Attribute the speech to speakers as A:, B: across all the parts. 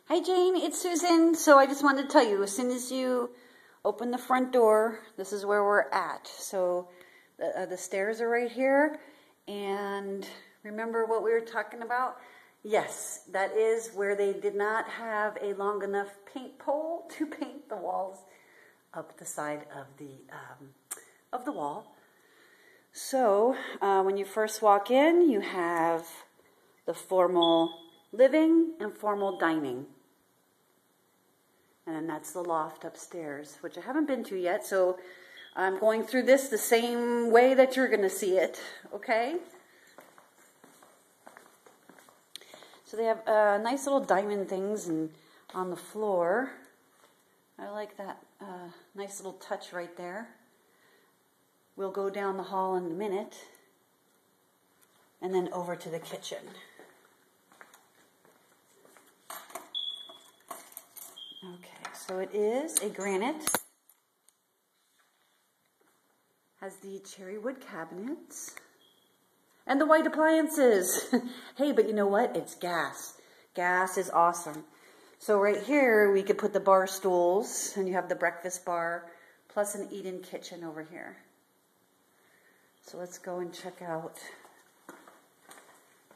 A: Hi Jane, it's Susan. So I just wanted to tell you, as soon as you open the front door, this is where we're at. So the stairs are right here. And remember what we were talking about? Yes, that is where they did not have a long enough paint pole to paint the walls up the side of the wall. So when you first walk in, you have the formal living and formal dining. And then that's the loft upstairs, which I haven't been to yet. So I'm going through this the same way that you're going to see it, okay? So they have nice little diamond things on the floor. I like that nice little touch right there. We'll go down the hall in a minute and then over to the kitchen. Okay, so it is a granite. Has the cherry wood cabinets and the white appliances. Hey, but you know what? It's gas. Gas is awesome. So right here, we could put the bar stools, and you have the breakfast bar, plus an eat-in kitchen over here. So let's go and check out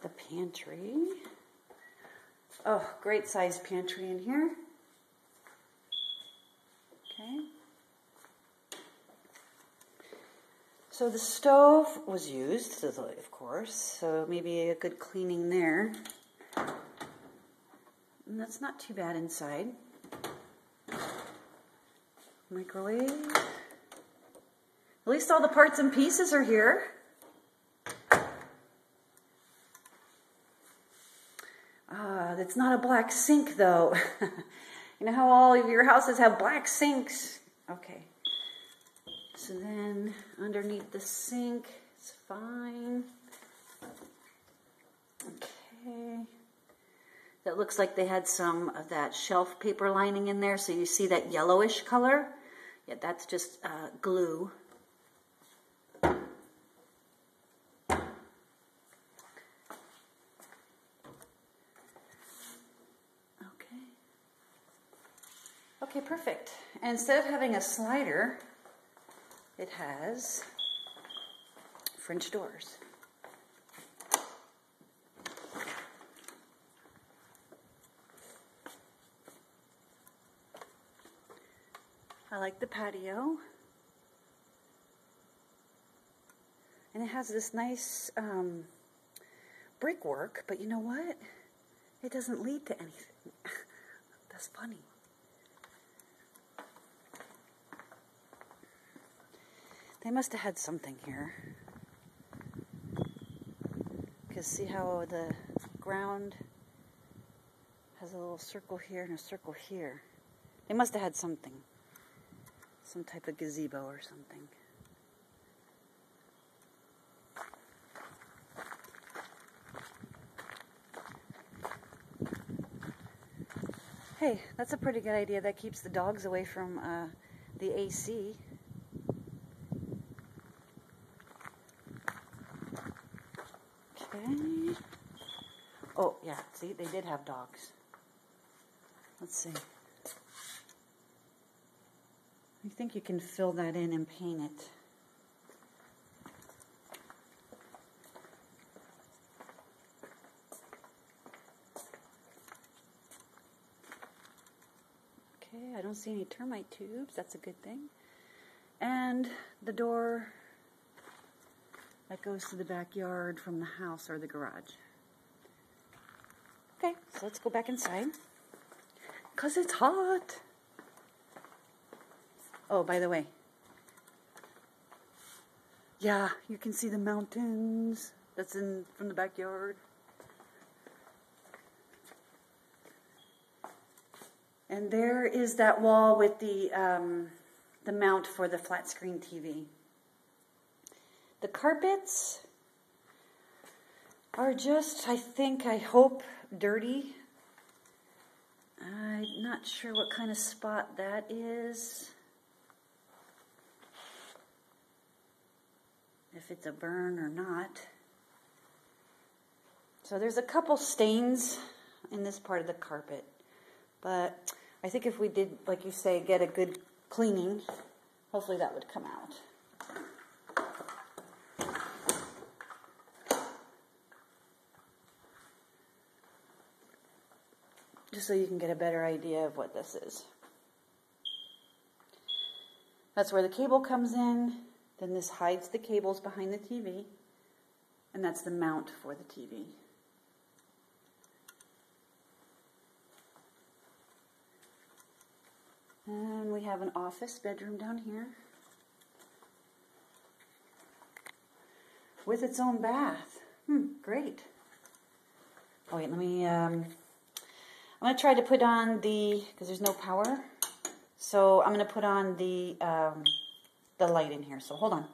A: the pantry. Oh, great size pantry in here. Okay. So the stove was used, of course, so maybe a good cleaning there. And that's not too bad inside. Microwave. At least all the parts and pieces are here. It's not a black sink though. You know how all of your houses have black sinks? Okay. So then underneath the sink, it's fine. Okay. That looks like they had some of that shelf paper lining in there. So you see that yellowish color? Yeah, that's just glue. Okay, perfect. And instead of having a slider, it has French doors. I like the patio. And it has this nice brickwork, but you know what? It doesn't lead to anything. That's funny. They must have had something here. Because see how the ground has a little circle here and a circle here. They must have had something. Some type of gazebo or something. Hey, that's a pretty good idea. That keeps the dogs away from the AC. Okay. Oh, yeah, see, they did have dogs. Let's see. I think you can fill that in and paint it. Okay, I don't see any termite tubes. That's a good thing. And the door that goes to the backyard from the house or the garage. Okay, so let's go back inside. 'Cause it's hot. Oh, by the way. Yeah, you can see the mountains that's in from the backyard. And there is that wall with the mount for the flat screen TV. The carpets are just, I hope, dirty. I'm not sure what kind of spot that is. If it's a burn or not. So there's a couple stains in this part of the carpet. But I think if we did, like you say, get a good cleaning, hopefully that would come out. Just so you can get a better idea of what this is. That's where the cable comes in. Then this hides the cables behind the TV. And that's the mount for the TV. And we have an office bedroom down here with its own bath. Great. Oh wait, let me, I'm going to try to put on because there's no power, so I'm going to put on the light in here, so hold on.